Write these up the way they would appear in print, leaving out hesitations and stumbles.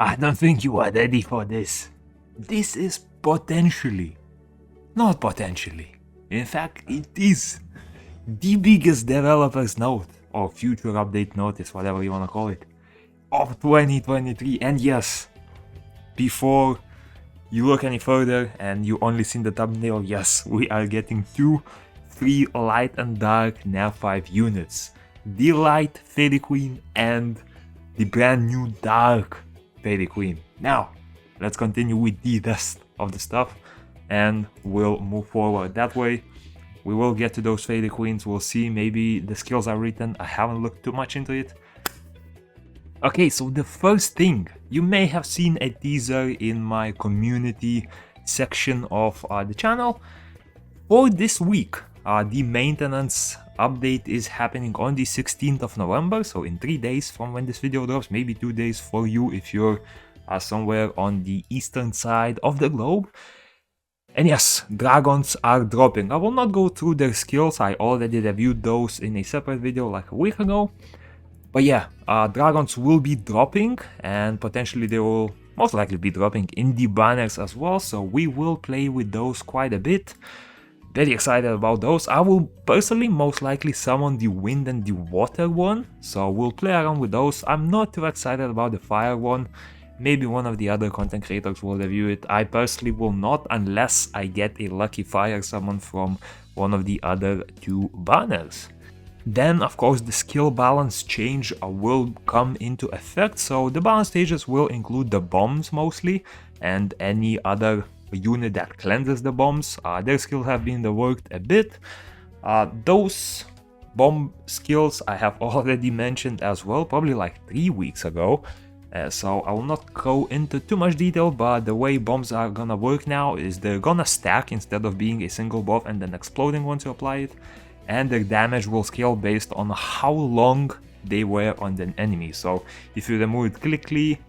I don't think you are ready for this. This is potentially, not potentially, in fact it is the biggest developers note, or future update notice, whatever you wanna call it, of 2023. And yes, before you look any further and you only seen the thumbnail, yes, we are getting two free light and dark nav 5 units. The light Fairy Queen and the brand new dark Fairy Queen. Now, let's continue with the rest of the stuff and we'll move forward that way. We will get to those Fairy Queens, we'll see, maybe the skills are written, I haven't looked too much into it. Okay, so the first thing, you may have seen a teaser in my community section of the channel. For this week, the maintenance update is happening on the 16th of November, so in 3 days from when this video drops, maybe 2 days for you if you're somewhere on the eastern side of the globe. And yes, dragons are dropping. I will not go through their skills, I already reviewed those in a separate video like a week ago. But yeah, dragons will be dropping, and potentially they will most likely be dropping in the banners as well, so we will play with those quite a bit. Very excited about those. I will personally most likely summon the wind and the water one, so we'll play around with those. I'm not too excited about the fire one. Maybe one of the other content creators will review it. I personally will not, unless I get a lucky fire summon from one of the other two banners. Then of course the skill balance change will come into effect, so the balance stages will include the bombs mostly, and any other unit that cleanses the bombs. Their skills have been reworked a bit. Those bomb skills I have already mentioned as well, probably like 3 weeks ago. So I will not go into too much detail, but the way bombs are gonna work now is they're gonna stack instead of being a single bomb and then exploding once you apply it, and their damage will scale based on how long they were on the enemy. So if you remove it quickly,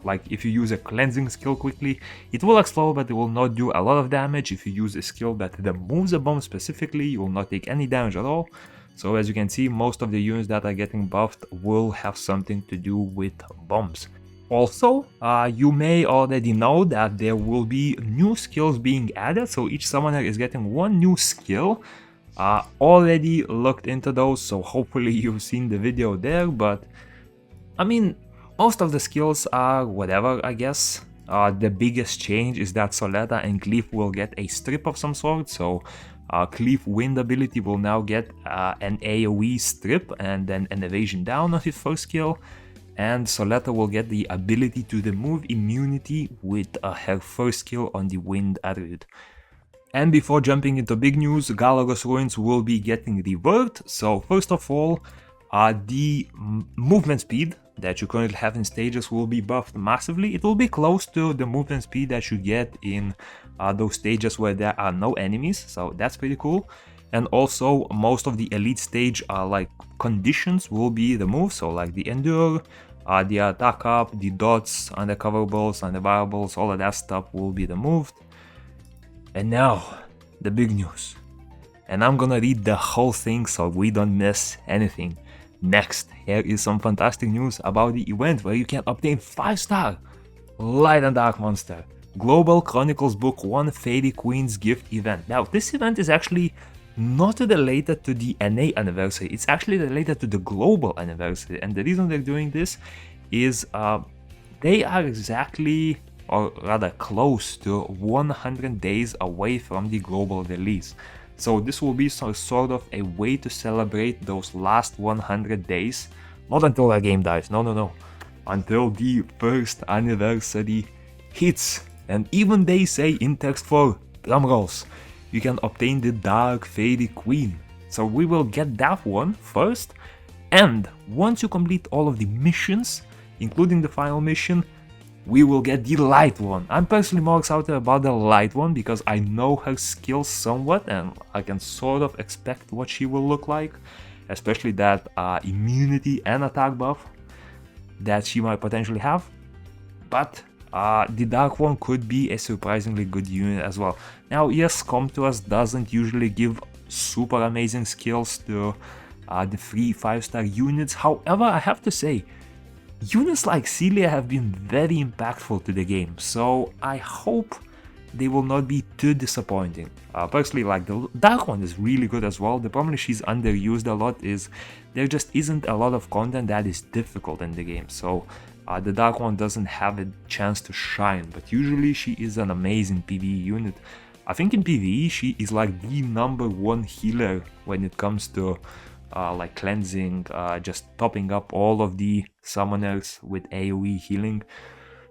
like if you use a cleansing skill quickly, it will explode but it will not do a lot of damage. If you use a skill that removes a bomb specifically, you will not take any damage at all. So as you can see, most of the units that are getting buffed will have something to do with bombs. Also, you may already know that there will be new skills being added, so each summoner is getting one new skill. Already looked into those, so hopefully you've seen the video there, but I mean, most of the skills are whatever, I guess. The biggest change is that Soletta and Cleave will get a strip of some sort, so Cleave Wind ability will now get an AoE strip and then an evasion down on his first skill, and Soletta will get the ability to remove immunity with her first skill on the Wind attribute. And before jumping into big news, Galagos ruins will be getting reworked. So first of all, the movement speed that you currently have in stages will be buffed massively. It will be close to the movement speed that you get in those stages where there are no enemies, so that's pretty cool. And also most of the elite stage like conditions will be removed, so like the endure, the attack up, the dots, undercoverables, undevirables, all of that stuff will be removed. And now, the big news. And I'm gonna read the whole thing so we don't miss anything. Next, here is some fantastic news about the event where you can obtain 5-star Light and Dark Monster Global Chronicles Book 1 Fairy Queen's Gift event. Now, this event is actually not related to the NA anniversary, it's actually related to the global anniversary. And the reason they're doing this is they are exactly, or rather close to 100 days away from the global release. So this will be sort of a way to celebrate those last 100 days. Not until our game dies, no. Until the first anniversary hits. And even they say in text for drumrolls, you can obtain the Dark Fairy Queen. So we will get that one first. And once you complete all of the missions, including the final mission, we will get the light one. I'm personally more excited about the light one because I know her skills somewhat and I can sort of expect what she will look like, especially that immunity and attack buff that she might potentially have. But the dark one could be a surprisingly good unit as well. Now yes, Come To Us doesn't usually give super amazing skills to the free 5-star units. However, I have to say, units like Celia have been very impactful to the game, so I hope they will not be too disappointing. Personally, like the Dark one is really good as well. The problem is she's underused a lot, is there just isn't a lot of content that is difficult in the game, so the Dark one doesn't have a chance to shine, but usually she is an amazing PvE unit. I think in PvE she is like the #1 healer when it comes to like cleansing, just topping up all of the summoners with AoE healing.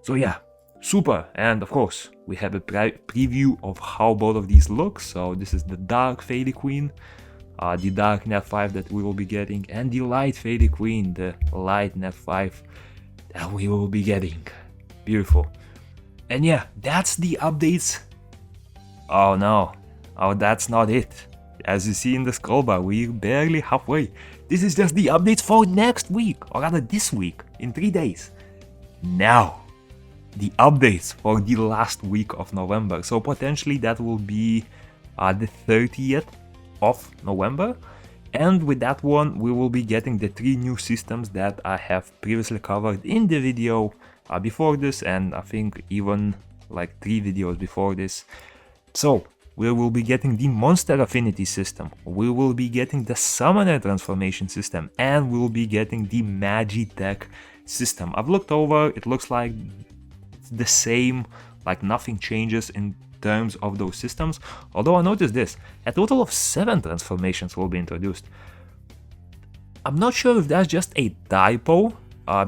So yeah, super. And of course we have a preview of how both of these look. So this is the Dark Fairy Queen, the Dark Net 5 that we will be getting, and the Light Fairy Queen, the Light Net 5 that we will be getting. Beautiful. And yeah, that's the updates. Oh no, oh that's not it. As you see in the scroll bar, we're barely halfway. This is just the updates for next week, or rather this week, in 3 days. Now, the updates for the last week of November. So potentially that will be the 30th of November. And with that one, we will be getting the 3 new systems that I have previously covered in the video before this, and I think even like 3 videos before this. So we will be getting the Monster Affinity system, we will be getting the Summoner Transformation system, and we will be getting the Magitech system. I've looked over, it looks like it's the same, like nothing changes in terms of those systems, although I noticed this, a total of 7 transformations will be introduced. I'm not sure if that's just a typo,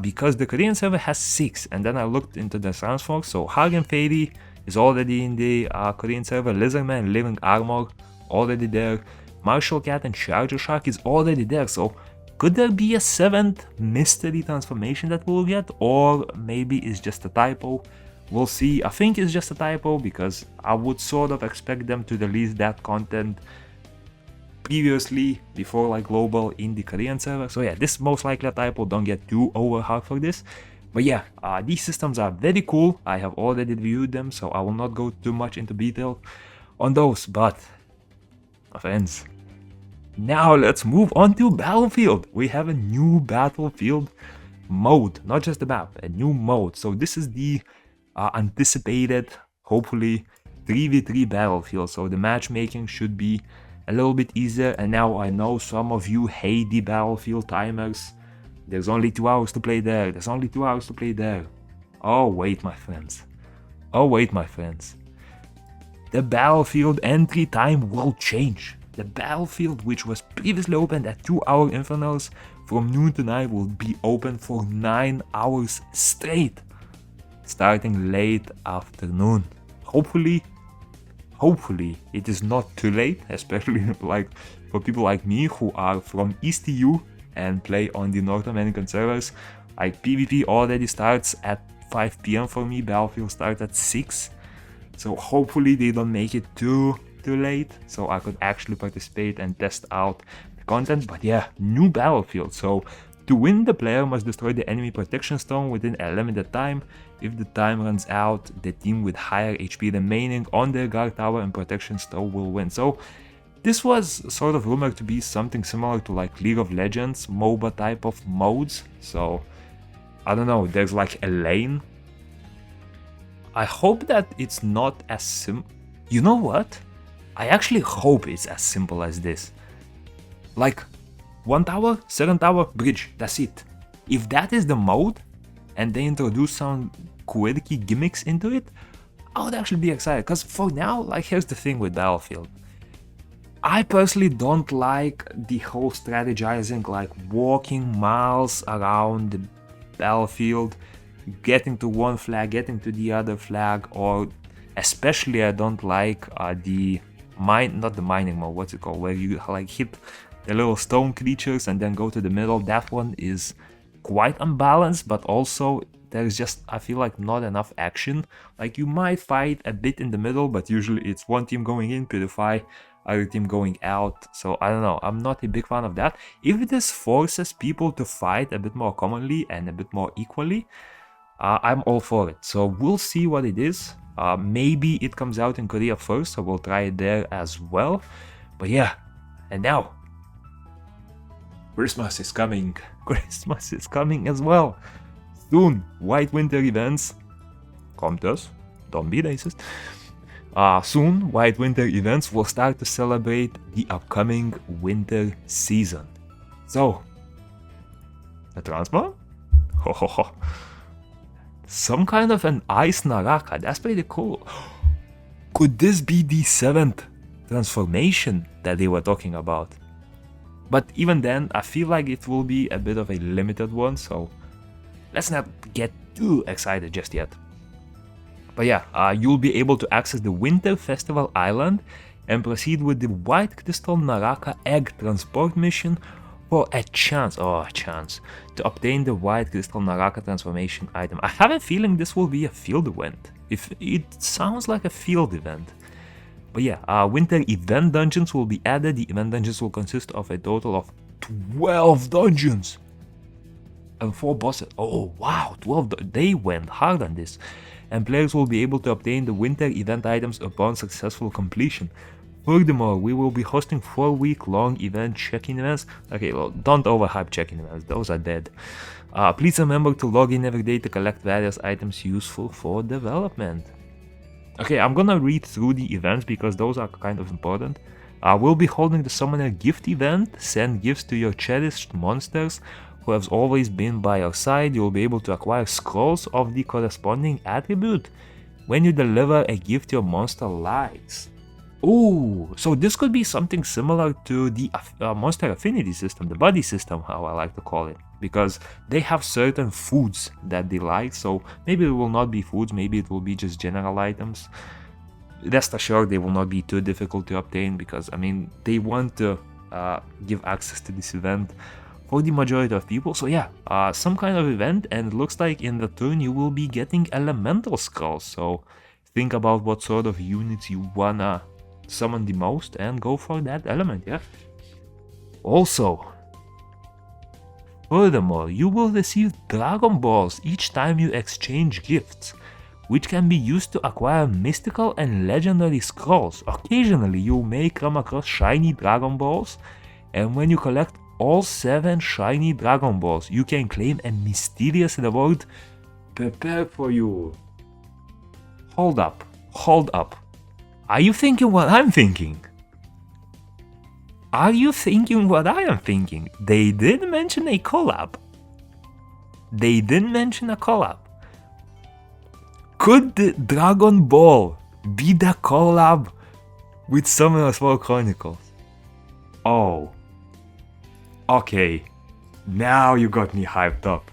because the Korean server has 6, and then I looked into the transforms, so Hagen Fairy is already in the Korean server, Lizardman Living Armor already there, Martial Cat and Charger Shark is already there, so could there be a 7th mystery transformation that we'll get, or maybe it's just a typo? We'll see. I think it's just a typo because I would sort of expect them to release that content previously before like global in the Korean server. So yeah, this is most likely a typo, don't get too overhyped for this. But yeah, these systems are very cool. I have already reviewed them, so I will not go too much into detail on those. But, my friends, now let's move on to Battlefield. We have a new Battlefield mode, not just the map, a new mode. So this is the anticipated, hopefully, 3v3 Battlefield. So the matchmaking should be a little bit easier. And now I know some of you hate the Battlefield timers. There's only 2 hours to play there. There's only 2 hours to play there. Oh wait, my friends. Oh wait, my friends. The Battlefield entry time will change. The Battlefield, which was previously opened at 2-hour intervals from noon to night, will be open for 9 hours straight, starting late afternoon. Hopefully it is not too late, especially like for people like me who are from EastEU and play on the North American servers. Like PvP already starts at 5 PM for me, Battlefield starts at 6. So hopefully they don't make it too late, so I could actually participate and test out the content. But yeah, new Battlefield. So to win, the player must destroy the enemy protection stone within a limited time. If the time runs out, the team with higher HP remaining on their guard tower and protection stone will win. So this was sort of rumored to be something similar to like League of Legends MOBA type of modes. So I don't know, there's like a lane. I hope that it's not as you know what? I actually hope it's as simple as this. Like 1 tower, 2nd tower, bridge, that's it. If that is the mode and they introduce some quirky gimmicks into it, I would actually be excited. Because for now, like here's the thing with Battlefield. I personally don't like the whole strategizing, like walking miles around the battlefield, getting to one flag, getting to the other flag, or especially I don't like not the mining mode, what's it called, where you like hit the little stone creatures and then go to the middle. That one is quite unbalanced, but also there's just, I feel like, not enough action. Like you might fight a bit in the middle, but usually it's one team going in, Purify, other team going out. So I don't know, I'm not a big fan of that. If this forces people to fight a bit more commonly and a bit more equally, I'm all for it. So we'll see what it is. Maybe it comes out in Korea first, so we'll try it there as well. But yeah, and now Christmas is coming. Christmas is coming as well. soon, White Winter events, come to us, don't be racist. Soon, White Winter events will start to celebrate the upcoming winter season. So, a Transm? Ho ho ho. Some kind of an ice Naraka, that's pretty cool. Could this be the 7th transformation that they were talking about? But even then, I feel like it will be a bit of a limited one, so let's not get too excited just yet. But yeah, you'll be able to access the Winter Festival Island and proceed with the White Crystal Naraka Egg Transport mission for a chance to obtain the White Crystal Naraka transformation item. I have a feeling this will be a field event. If it sounds like a field event. But yeah, winter event dungeons will be added. The event dungeons will consist of a total of 12 dungeons and 4 bosses. Oh wow, 12. They went hard on this. And players will be able to obtain the winter event items upon successful completion. Furthermore, we will be hosting 4-week-long event check-in events. Okay, well, don't overhype check-in events, those are dead. Please remember to log in every day to collect various items useful for development. Okay, I'm gonna read through the events because those are kind of important. We'll be holding the Summoner Gift event. Send gifts to your cherished monsters who have always been by your side. You'll be able to acquire scrolls of the corresponding attribute when you deliver a gift your monster likes. Ooh, so this could be something similar to the monster affinity system, the buddy system, how I like to call it, because they have certain foods that they like, so maybe it will not be foods, maybe it will be just general items. Rest assured, they will not be too difficult to obtain, because I mean, they want to give access to this event for the majority of people. So yeah, some kind of event, and it looks like in return you will be getting elemental scrolls, so think about what sort of units you wanna summon the most and go for that element, yeah. Also, furthermore, you will receive Dragon Balls each time you exchange gifts, which can be used to acquire mystical and legendary scrolls. Occasionally, you may come across shiny Dragon Balls, and when you collect all 7 shiny Dragon Balls, you can claim a mysterious reward prepared for you. Hold up. Are you thinking what I'm thinking? Are you thinking what I am thinking? They did mention a collab. Could the Dragon Ball be the collab with Summoner's War Chronicles? Oh. Okay. Now you got me hyped up.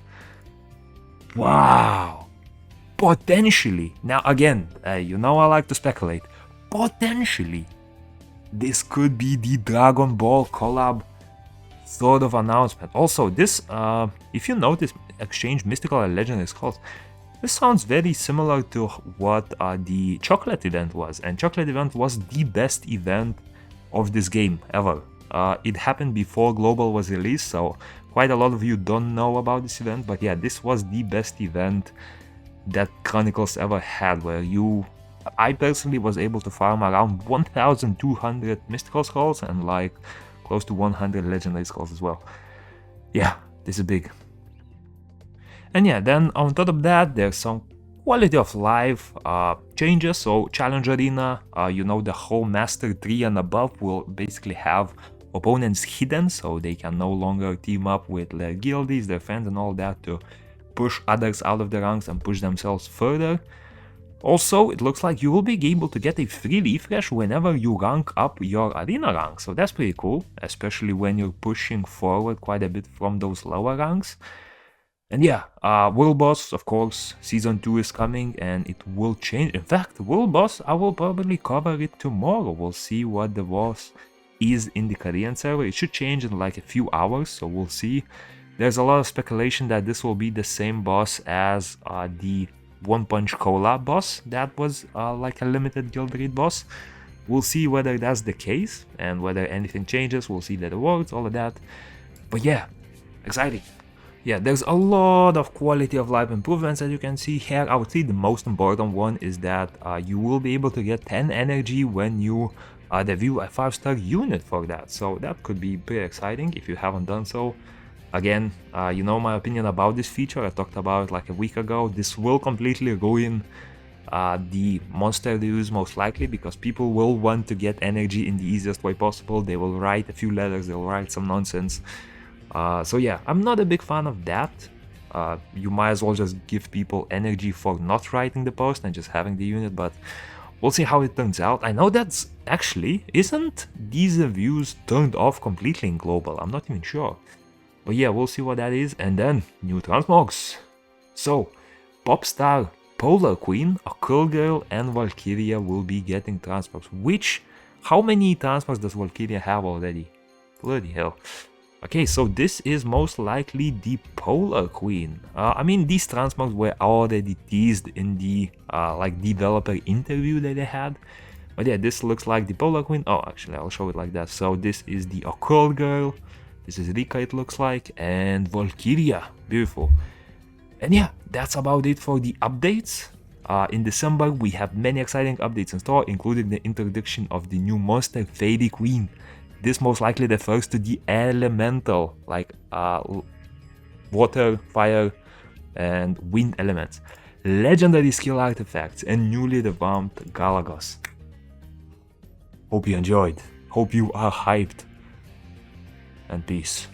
Wow. Potentially. Now again, you know I like to speculate. Potentially, this could be the Dragon Ball collab sort of announcement. Also, this, if you notice, exchange mystical and legendary scrolls. This sounds very similar to what the Chocolate event was, and Chocolate event was the best event of this game ever. It happened before Global was released, so quite a lot of you don't know about this event, but yeah, this was the best event that Chronicles ever had, where I personally was able to farm around 1,200 mystical scrolls and like close to 100 legendary scrolls as well. Yeah, this is big. And yeah, then on top of that, there's some quality of life changes. So Challenge Arena, the whole Master 3 and above will basically have opponents hidden, so they can no longer team up with their guildies, their friends and all that to push others out of the ranks and push themselves further. Also, it looks like you will be able to get a free refresh whenever you rank up your arena rank, so that's pretty cool, especially when you're pushing forward quite a bit from those lower ranks. And yeah, World Boss, of course, Season 2 is coming and it will change. In fact, World Boss, I will probably cover it tomorrow. We'll see what the boss is in the Korean server. It should change in like a few hours, so we'll see. There's a lot of speculation that this will be the same boss as the One Punch COLLAB boss that was like a limited guild raid boss. We'll see whether that's the case and whether anything changes. We'll see the rewards, all of that. But yeah, exciting. Yeah, there's a lot of quality of life improvements that you can see here. I would say the most important one is that you will be able to get 10 energy when you review a 5-star unit for that. So that could be pretty exciting if you haven't done so. Again, you know my opinion about this feature, I talked about it like a week ago. This will completely ruin the monster they use most likely, because people will want to get energy in the easiest way possible. They will write a few letters, they'll write some nonsense. So yeah, I'm not a big fan of that. You might as well just give people energy for not writing the post and just having the unit, but we'll see how it turns out. I know that's actually, isn't these views turned off completely in global? I'm not even sure. But yeah, we'll see what that is. And then, new transmogs. So, Popstar, Polar Queen, a Curl Girl, and Valkyria will be getting transmogs. How many transmogs does Valkyria have already? Bloody hell. Okay, so this is most likely the Polar Queen. I mean, these transmogs were already teased in the like developer interview that they had. But yeah, this looks like the Polar Queen. Oh, actually, I'll show it like that. So this is the Occult Girl. This is Rika, it looks like. And Valkyria. Beautiful. And yeah, that's about it for the updates. In December, we have many exciting updates in store, including the introduction of the new monster, Fairy Queen. This most likely refers to the elemental, like water, fire, and wind elements, legendary skill artifacts, and newly revamped galagos. Hope you enjoyed. Hope you are hyped. And peace.